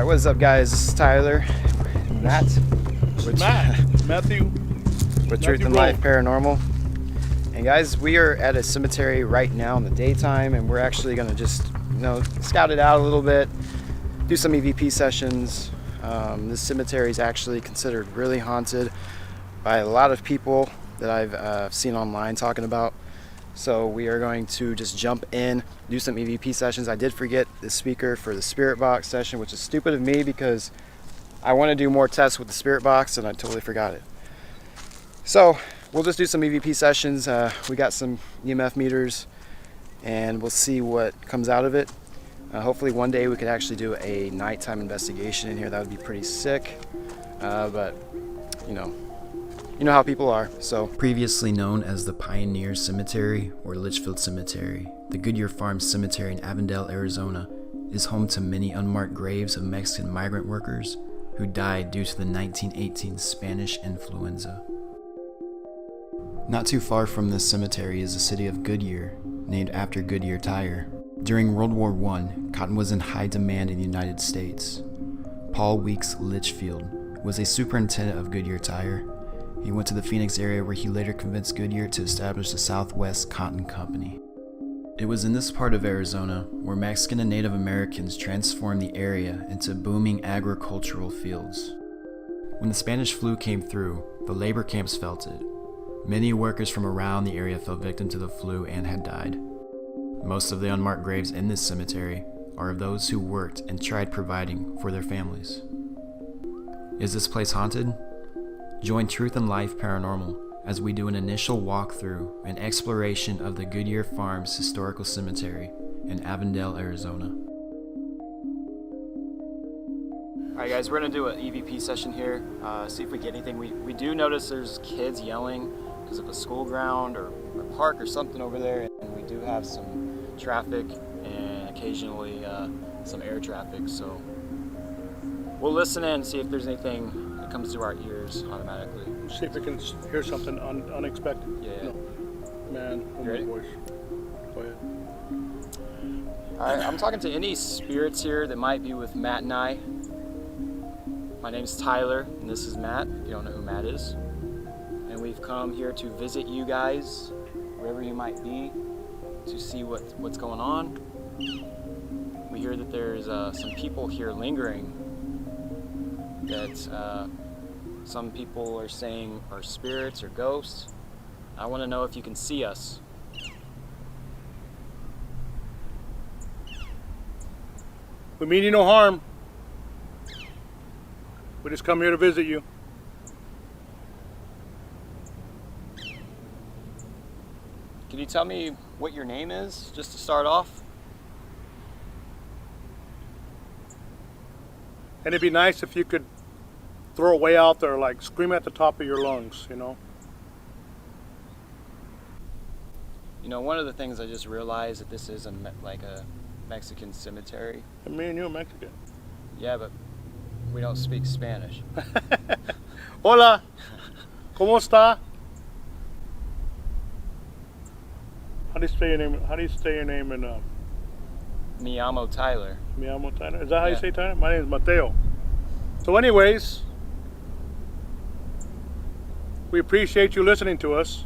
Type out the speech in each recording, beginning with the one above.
what's up, guys? This is Tyler, Matt, Matthew, with Truth and Life Paranormal. And guys, we are at a cemetery right now in the daytime, and we're actually going to just, scout it out a little bit, do some EVP sessions. This cemetery is actually considered really haunted by a lot of people that I've seen online talking about. So we are going to just jump in, do some EVP sessions. I did forget the speaker for the spirit box session, which is stupid of me because I want to do more tests with the spirit box and I totally forgot it. So we'll just do some EVP sessions. We got some EMF meters and we'll see what comes out of it. Hopefully one day we could actually do a nighttime investigation in here. That would be pretty sick. But you know how people are. So, previously known as the Pioneer Cemetery or Litchfield Cemetery, the Goodyear Farms Cemetery in Avondale, Arizona, is home to many unmarked graves of Mexican migrant workers who died due to the 1918 Spanish influenza. Not too far from this cemetery is the city of Goodyear, named after Goodyear Tire. During World War I, cotton was in high demand in the United States. Paul Weeks Litchfield was a superintendent of Goodyear Tire. He went to the Phoenix area where he later convinced Goodyear to establish the Southwest Cotton Company. It was in this part of Arizona where Mexican and Native Americans transformed the area into booming agricultural fields. When the Spanish flu came through, the labor camps felt it. Many workers from around the area fell victim to the flu and had died. Most of the unmarked graves in this cemetery are of those who worked and tried providing for their families. Is this place haunted? Join Truth and Life Paranormal as we do an initial walkthrough and exploration of the Goodyear Farms Historical Cemetery in Avondale, Arizona. Alright guys, we're going to do an EVP session here, see if we get anything. We do notice there's kids yelling because of a school ground or a park or something over there, and we do have some traffic and occasionally some air traffic, so we'll listen in and see if there's anything that comes to our ears automatically. See if we can hear something unexpected. Yeah. No. Man, ready? Voice. Go ahead. Alright, I'm talking to any spirits here that might be with Matt and I. My name's Tyler, and this is Matt, if you don't know who Matt is. And we've come here to visit you guys, wherever you might be, to see what's going on. We hear that there's some people here lingering that some people are saying are spirits or ghosts. I want to know if you can see us. We mean you no harm. We just come here to visit you. Can you tell me what your name is, just to start off? And it'd be nice if you could throw it way out there, like scream at the top of your lungs, One of the things I just realized that this is like a Mexican cemetery. And me and you are Mexican. Yeah, but we don't speak Spanish. Hola, ¿cómo está? How do you say your name in Me llamo Tyler. Me llamo Tyler? Is that how you say Tyler? My name is Mateo. So anyways, we appreciate you listening to us.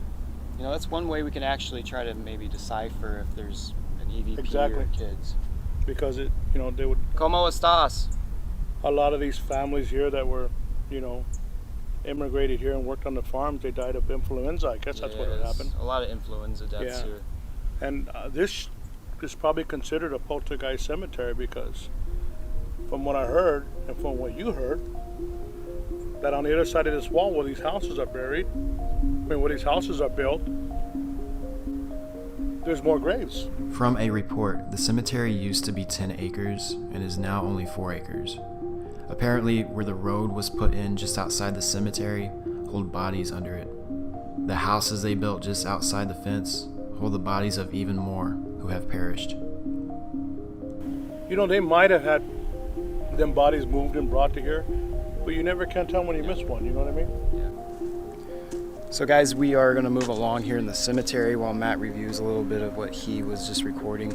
That's one way we can actually try to maybe decipher if there's an EVP Exactly. or kids. Because they would. ¿Cómo estás? A lot of these families here that were, immigrated here and worked on the farms, they died of influenza. I guess that's what had happened. A lot of influenza deaths here. And this is probably considered a poltergeist cemetery because from what I heard and from what you heard, that on the other side of this wall where these houses are buried, where these houses are built, there's more graves. From a report, the cemetery used to be 10 acres and is now only 4 acres. Apparently, where the road was put in just outside the cemetery hold bodies under it. The houses they built just outside the fence hold the bodies of even more who have perished. They might have had them bodies moved and brought to here, but you never can tell when you miss one, you know what I mean? Yeah. So guys, we are going to move along here in the cemetery while Matt reviews a little bit of what he was just recording.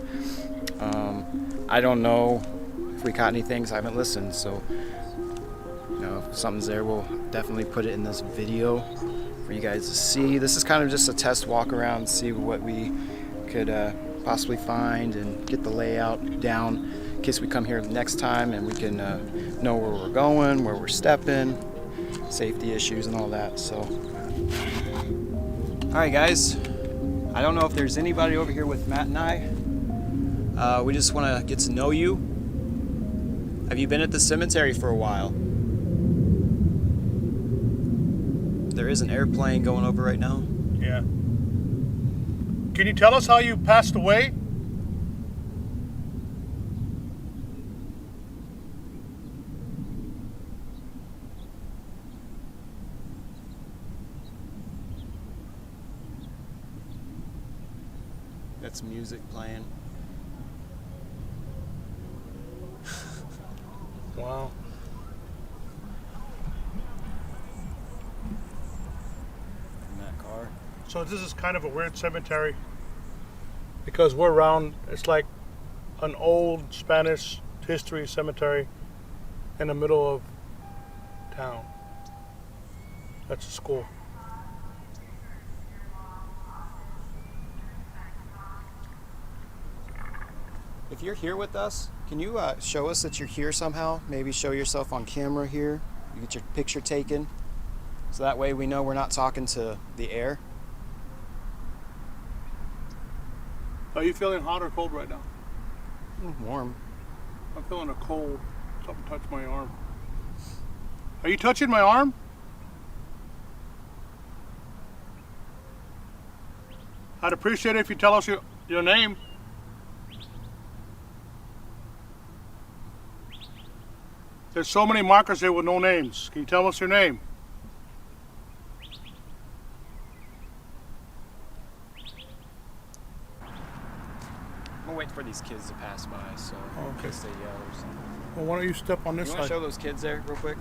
I don't know if we caught anything, 'cause I haven't listened. So, you know, if something's there, we'll definitely put it in this video for you guys to see. This is kind of just a test walk around, see what we could possibly find and get the layout down in case we come here next time and we can know where we're going, where we're stepping, safety issues and all that. So, all right, guys. I don't know if there's anybody over here with Matt and I. We just want to get to know you. Have you been at the cemetery for a while? There is an airplane going over right now. Yeah. Can you tell us how you passed away? That's music playing. Wow. In that car. So this is kind of a weird cemetery because we're around, it's like an old Spanish history cemetery in the middle of town. That's a school. If you're here with us, can you show us that you're here somehow? Maybe show yourself on camera here. You get your picture taken. So that way we know we're not talking to the air. Are you feeling hot or cold right now? Warm. I'm feeling a cold. Something touched my arm. Are you touching my arm? I'd appreciate it if you tell us your name. There's so many markers here with no names. Can you tell us your name? I'm gonna wait for these kids to pass by, so Okay. in case they yell or something. Well, why don't you step on this You want to side? show those kids there real quick?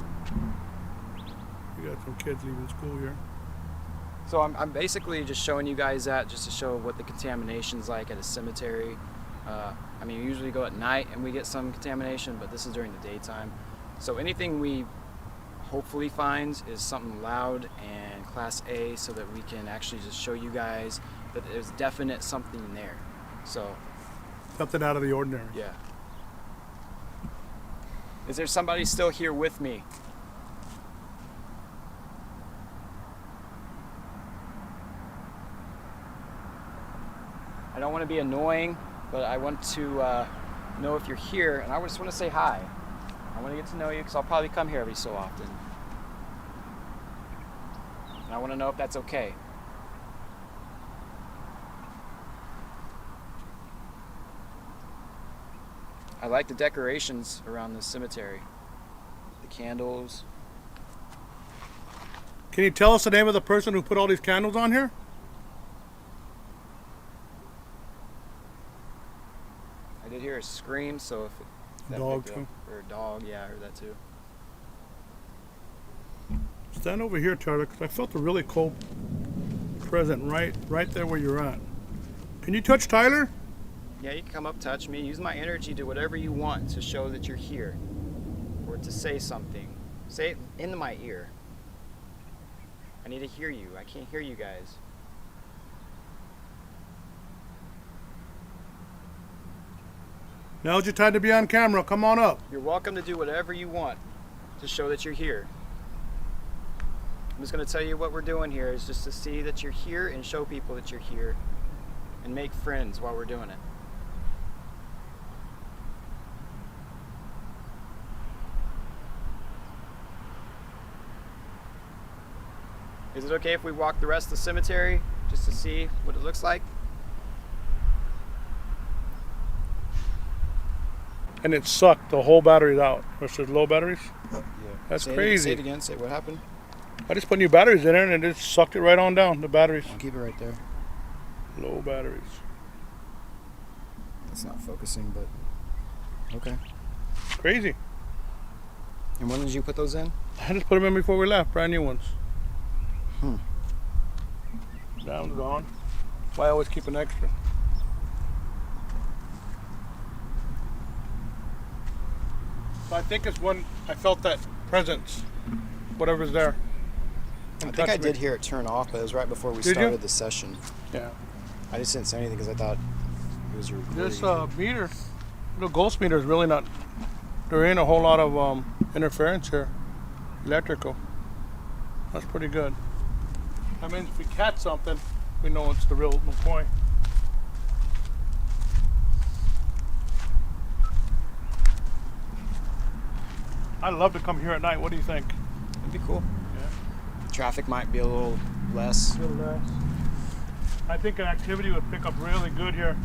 You got some kids leaving school here. So I'm basically just showing you guys that just to show what the contamination's like at a cemetery. I mean, we usually go at night and we get some contamination, but this is during the daytime. So anything we hopefully find is something loud and class A so that we can actually just show you guys that there's definite something there. So, Something out of the ordinary. yeah. Is there somebody still here with me? I don't want to be annoying, but I want to know if you're here, and I just want to say hi. I want to get to know you because I'll probably come here every so often. And I want to know if that's okay. I like the decorations around this cemetery. The candles. Can you tell us the name of the person who put all these candles on here? I did hear a scream, so if that Dog picked it up- or a dog, yeah, I heard that too. Stand over here, Tyler, because I felt a really cold present right there where you're at. Can you touch Tyler? Yeah, you can come up, touch me, use my energy to whatever you want to show that you're here, or to say something. Say it into my ear. I need to hear you. I can't hear you guys. Now's your time to be on camera. Come on up. You're welcome to do whatever you want to show that you're here. I'm just going to tell you what we're doing here is just to see that you're here and show people that you're here and make friends while we're doing it. Is it okay if we walk the rest of the cemetery just to see what it looks like? And it sucked the whole batteries out. Which is low batteries. Yeah. That's Say crazy. it again. Say what happened. I just put new batteries in there and it just sucked it right on down. The batteries. I'll keep it right there. Low batteries. It's not focusing, but okay. Crazy. And when did you put those in? I just put them in before we left. Brand new ones. Hmm. That one's gone. Why I always keep an extra? So I think it's when I felt that presence, whatever's there. I think I did hear it turn off, but it was right before we started the session. Yeah. I just didn't say anything because I thought it was your recording. This meter, the ghost meter is really not, there ain't a whole lot of interference here, electrical. That's pretty good. That means if we catch something, we know it's the real McCoy. I'd love to come here at night. What do you think? It'd be cool. Yeah. Traffic might be a little less. A little less. I think an activity would pick up really good here.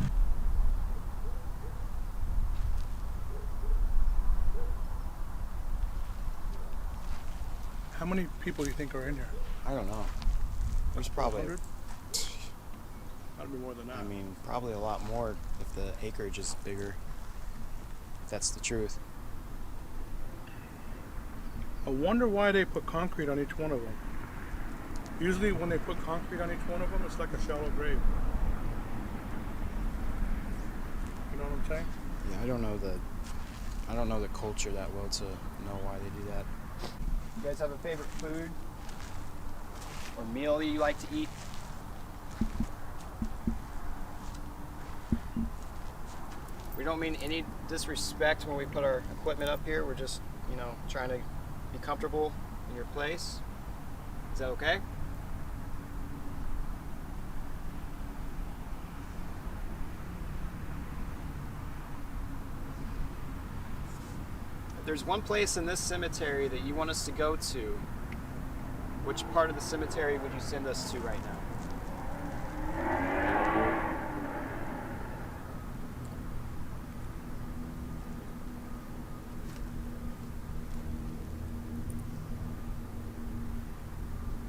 How many people do you think are in here? I don't know. There's probably, 100? That'd be more than that. I mean, probably a lot more if the acreage is bigger. If that's the truth. I wonder why they put concrete on each one of them. Usually when they put concrete on each one of them, it's like a shallow grave. You know what I'm saying? Yeah, I don't know the culture that well to know why they do that. You guys have a favorite food or meal you like to eat? We don't mean any disrespect when we put our equipment up here. We're just, trying to be comfortable in your place. Is that okay? If there's one place in this cemetery that you want us to go to, which part of the cemetery would you send us to right now?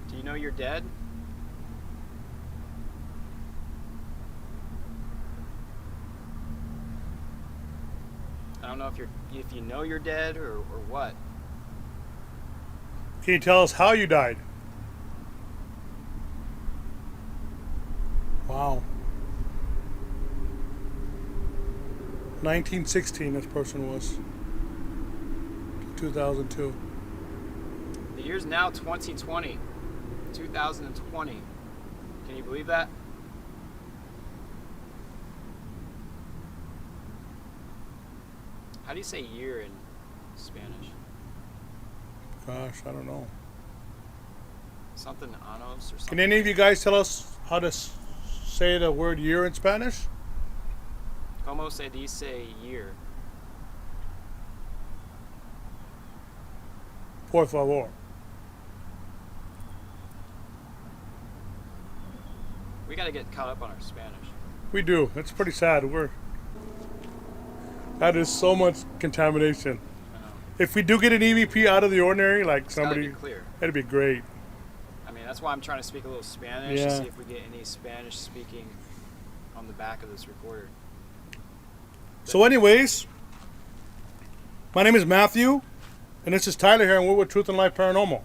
Do you know you're dead? I don't know if you know you're dead or what. Can you tell us how you died? Wow. 1916 this person was. 2002. The year's now 2020. 2020. Can you believe that? How do you say year in Spanish? Gosh, I don't know. Something anos or something? Can any of you guys tell us how to say the word year in Spanish? Como se dice year? Por favor. We gotta get caught up on our Spanish. We do. It's pretty sad. That is so much contamination. I know. If we do get an EVP out of the ordinary, like It's somebody, gotta be clear. that'd be great. I mean, that's why I'm trying to speak a little Spanish to Yeah. see if we get any Spanish speaking on the back of this recorder. So anyways, my name is Matthew, and this is Tyler here, and we're with Truth and Life Paranormal.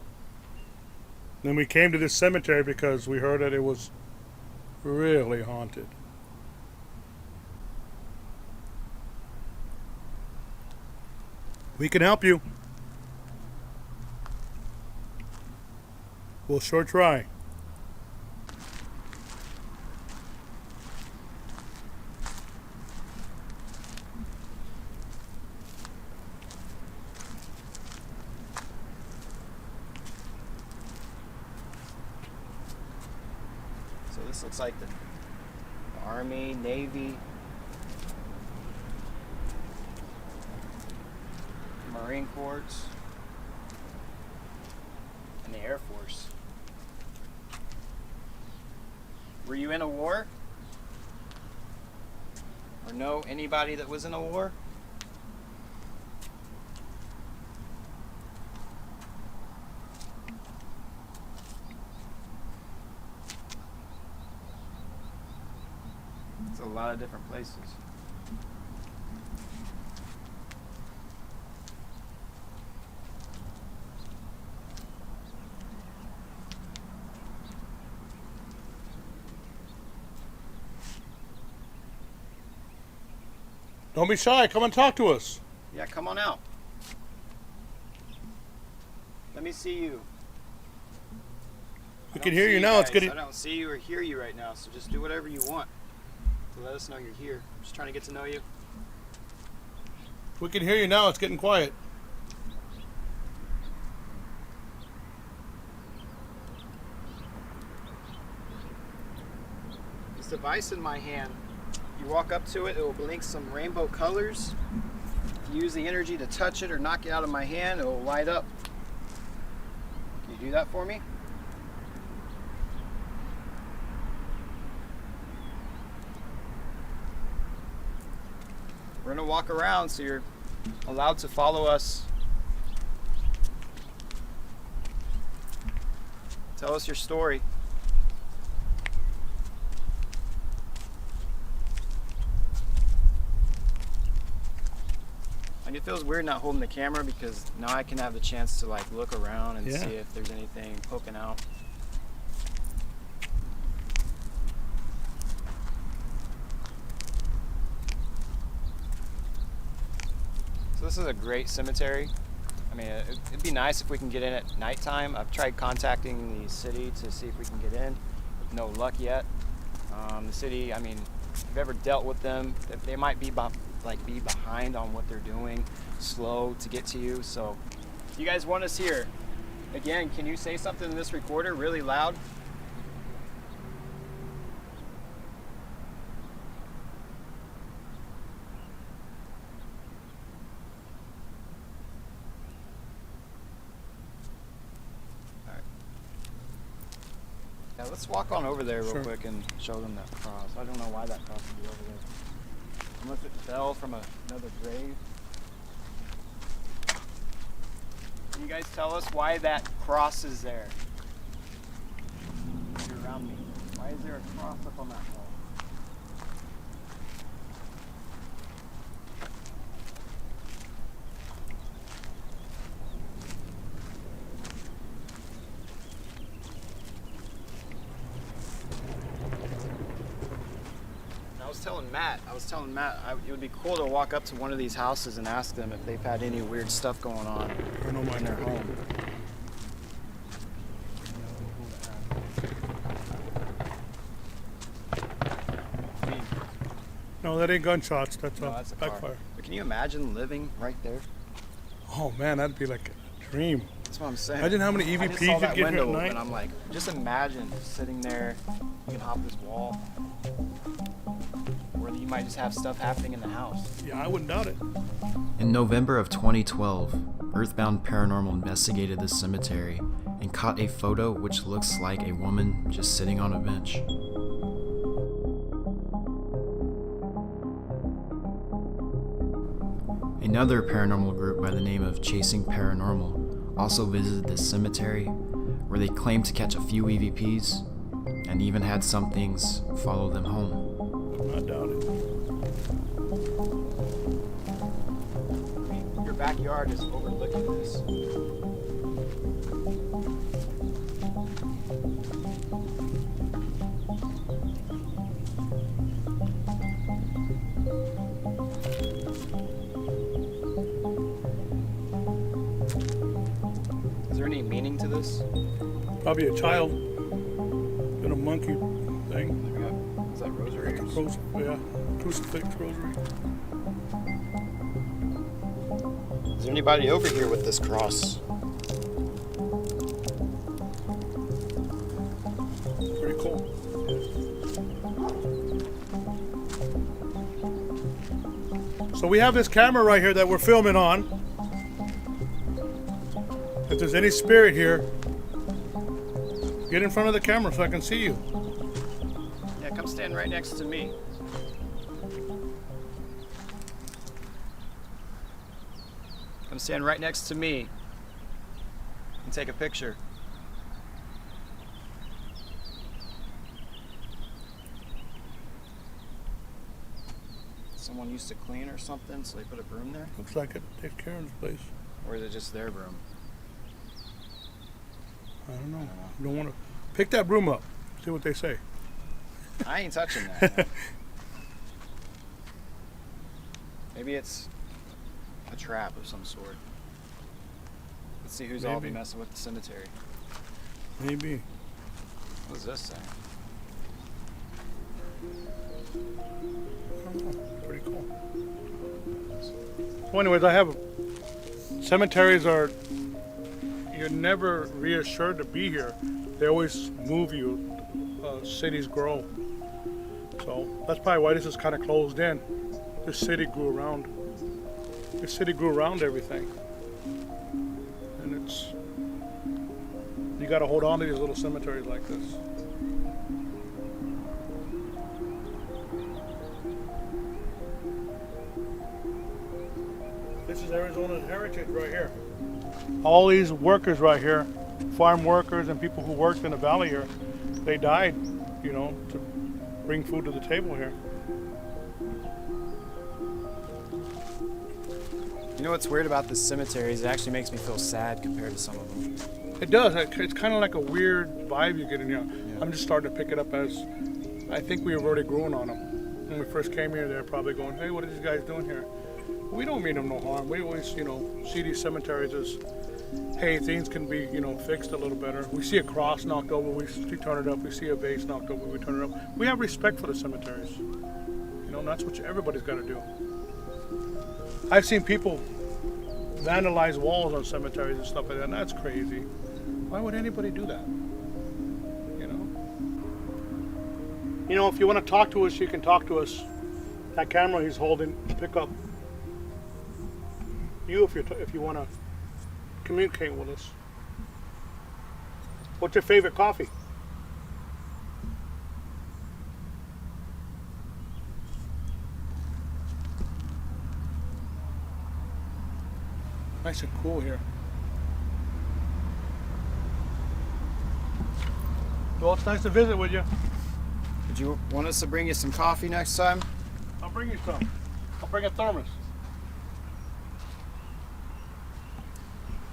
Then we came to this cemetery because we heard that it was really haunted. We can help you. We'll sure try. So this looks like the Army, Navy, Marine Corps, and the Air Force. Were you in a war? Or know anybody that was in a war? It's a lot of different places. Don't be shy. Come and talk to us. Yeah, come on out. Let me see you. We can hear you now. It's getting. I don't see you or hear you right now, so just do whatever you want to let us know you're here. I'm just trying to get to know you. We can hear you now. It's getting quiet. This device in my hand, you walk up to it, it will blink some rainbow colors. If you use the energy to touch it or knock it out of my hand, it will light up. Can you do that for me? We're gonna walk around, so you're allowed to follow us. Tell us your story. Like, it feels weird not holding the camera because now I can have the chance to like look around and see if there's anything poking out. So this is a great cemetery. I mean, it'd be nice if we can get in at nighttime. I've tried contacting the city to see if we can get in. No luck yet. The city, I mean, if you've ever dealt with them, they might be behind on what they're doing, slow to get to you. So if you guys want us here, again, can you say something in this recorder really loud? Yeah, let's walk on over there real quick and show them that cross. I don't know why that cross would be over there. Unless it fell from another grave. Can you guys tell us why that cross is there? You're around me. Why is there a cross up on that wall? I was telling Matt, it would be cool to walk up to one of these houses and ask them if they've had any weird stuff going on in their home. No, that ain't gunshots. That's that's a car. backfire. But can you imagine living right there? Oh man, that'd be like a dream. That's what I'm saying. Imagine how many I just EVPs saw you'd that get here at window night. and I'm like, just imagine sitting there, you can hop this wall. Or you might just have stuff happening in the house. Yeah, I wouldn't doubt it. In November of 2012, Earthbound Paranormal investigated the cemetery and caught a photo which looks like a woman just sitting on a bench. Another paranormal group by the name of Chasing Paranormal also visited this cemetery, where they claimed to catch a few EVPs and even had some things follow them home. I doubt it. Your backyard is overlooking this. Is there any meaning to this? Probably a child in a monkey thing. Is that rosaries? Yeah, crucifix rosary. Is there anybody over here with this cross? Pretty cool. So we have this camera right here that we're filming on. If there's any spirit here, get in front of the camera so I can see you. Yeah, come stand right next to me. Come stand right next to me and take a picture. Someone used to clean or something, so they put a broom there? Looks like it takes Karen's place. Or is it just their broom? I don't know. You don't want to pick that broom up. See what they say. I ain't touching that. Maybe it's a trap of some sort. Let's see who's all be Maybe. messing with the cemetery. Maybe. What does this say? Pretty cool. Well, anyways, cemeteries are, you're never reassured to be here. They always move you. Cities grow. So that's probably why this is kind of closed in. This city grew around. This city grew around everything. And you got to hold on to these little cemeteries like this. This is Arizona's heritage right here. All these workers right here, farm workers and people who worked in the valley here, they died, to bring food to the table here. You know what's weird about this cemetery is it actually makes me feel sad compared to some of them. It does. It's kind of like a weird vibe you get in here. Yeah. I'm just starting to pick it up as, I think we were already growing on them. When we first came here, they were probably going, hey, what are these guys doing here? We don't mean them no harm. We always, see these cemeteries as, hey, things can be, fixed a little better. We see a cross knocked over, we turn it up. We see a vase knocked over, we turn it up. We have respect for the cemeteries. And that's what everybody's got to do. I've seen people vandalize walls on cemeteries and stuff like that, and that's crazy. Why would anybody do that? If you want to talk to us, you can talk to us. That camera he's holding, pick up you if you want to communicate with us. What's your favorite coffee? Nice and cool here. Well, it's nice to visit with you. Would you want us to bring you some coffee next time? I'll bring you some. I'll bring a thermos.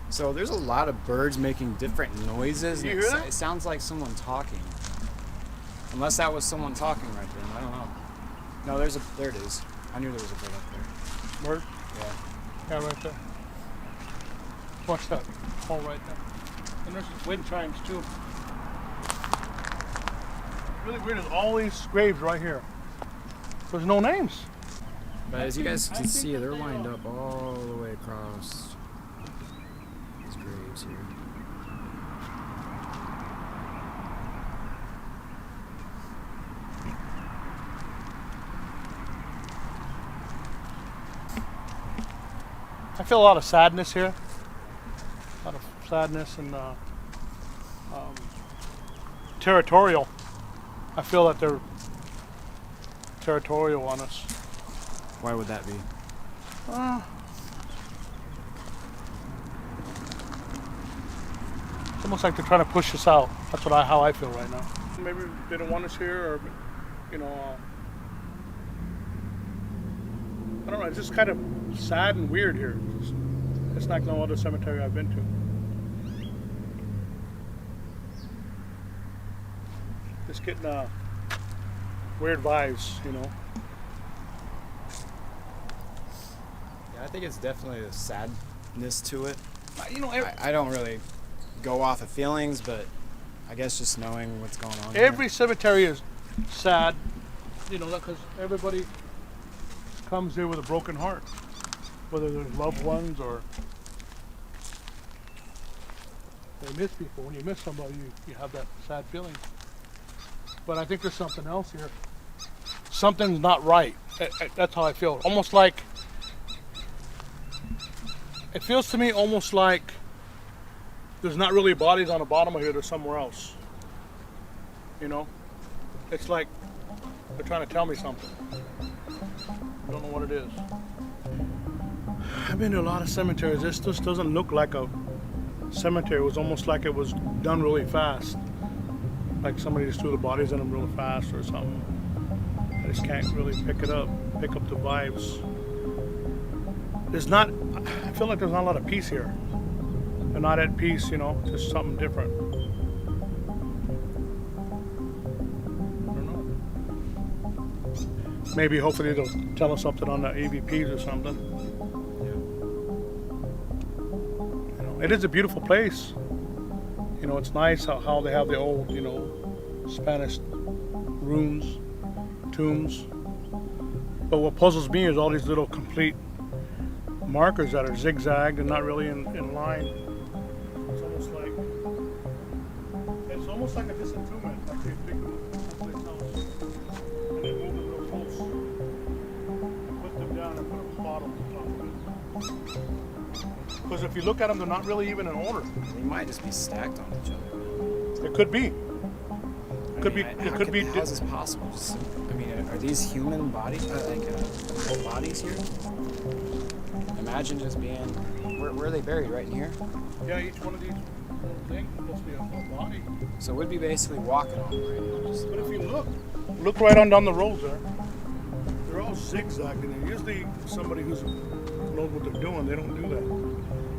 So there's a lot of birds making different noises. You and hear that? It sounds like someone talking. Unless that was someone talking right then. I don't know. No, there it is. I knew there was a bird up there. Bird? Yeah. Yeah, right there. Watch that. All right there. And there's wind chimes too. Really weird is all these graves right here. There's no names. But as you guys can see, they're lined up all the way across these graves here. I feel a lot of sadness here. A lot of sadness and territorial. I feel that they're territorial on us. Why would that be? It's almost like they're trying to push us out. That's how I feel right now. Maybe they don't want us here, or I don't know. It's just kind of sad and weird here. It's like no other cemetery I've been to. Just getting weird vibes, Yeah, I think it's definitely a sadness to it. I I don't really go off of feelings, but I guess just knowing what's going on. every cemetery is sad, because everybody comes here with a broken heart, whether there's loved ones or they miss people. When you miss somebody, you have that sad feeling. But I think there's something else here. Something's not right. That's how I feel. Almost like, it feels to me almost like there's not really bodies on the bottom of here, there's somewhere else. It's like they're trying to tell me something. I don't know what it is. I've been to a lot of cemeteries. This just doesn't look like a cemetery. It was almost like it was done really fast. Like somebody just threw the bodies in them really fast or something. I just can't really pick up the vibes. I feel like there's not a lot of peace here. They're not at peace, just something different. I don't know. Maybe hopefully they'll tell us something on the AVPs or something. It is a beautiful place. You know, it's nice how they have the old, you know, Spanish runes, tombs. But what puzzles me is all these little complete markers that are zigzagged and not really in line. It's almost like a disentombment, like they pick them up from their house and then move them real close and put them down and put a bottle on top of it. Because if you look at them, they're not really even in order. They might just be stacked on each other. It could be. How is this possible? I mean, are these human bodies, whole bodies here? Imagine just being, where are they buried? Right in here? Yeah, each one of these things is supposed to be a whole body. So we'd be basically walking on them right now. But if you look right on down the roads there, they're all zigzagging. And usually somebody who knows what they're doing, they don't do that.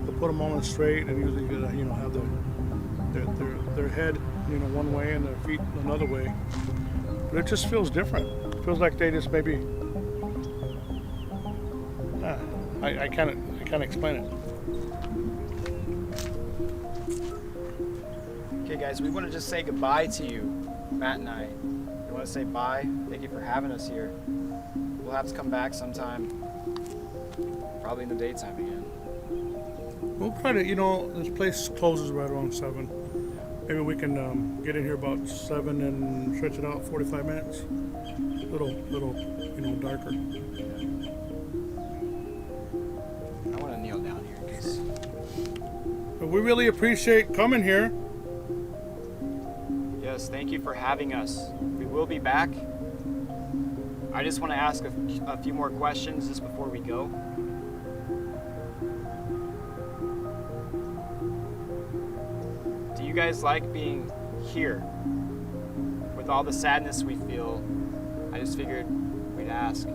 They put them all in straight and usually, you know, have their head, you know, one way and their feet another way. But it just feels different. It feels like they just maybe. I can't explain it. Okay, guys, we want to just say goodbye to you, Matt and I. We want to say bye. Thank you for having us here. We'll have to come back sometime, probably in the daytime again. We'll try to, you know, this place closes right around 7. Maybe we can get in here about 7 and stretch it out 45 minutes. Little, you know, darker. I want to kneel down here in case. But we really appreciate coming here. Yes, thank you for having us. We will be back. I just want to ask a few more questions just before we go. Do you guys like being here? With all the sadness we feel, I just figured we'd ask.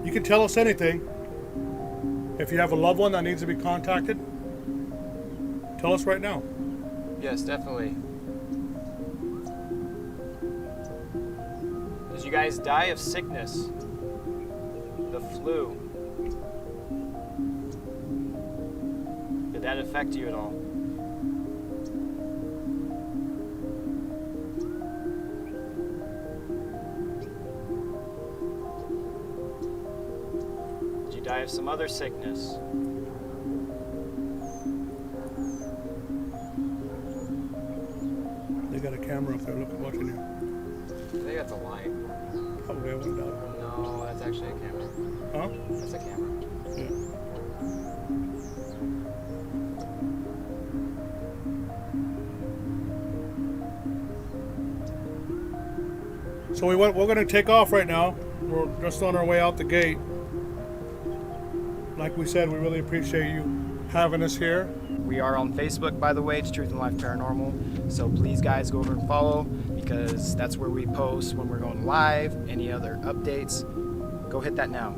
You can tell us anything. If you have a loved one that needs to be contacted, tell us right now. Yes, definitely. Did you guys die of sickness? The flu? Did that affect you at all? Did you die of some other sickness? They got a camera up there watching you. They got the light. Probably I went down. No, that's actually a camera. Huh? That's a camera. Yeah. So we're going to take off right now. We're just on our way out the gate. Like we said, we really appreciate you having us here. We are on Facebook, by the way. It's Truth and Life Paranormal. So please, guys, go over and follow because that's where we post when we're going live. Any other updates, go hit that now.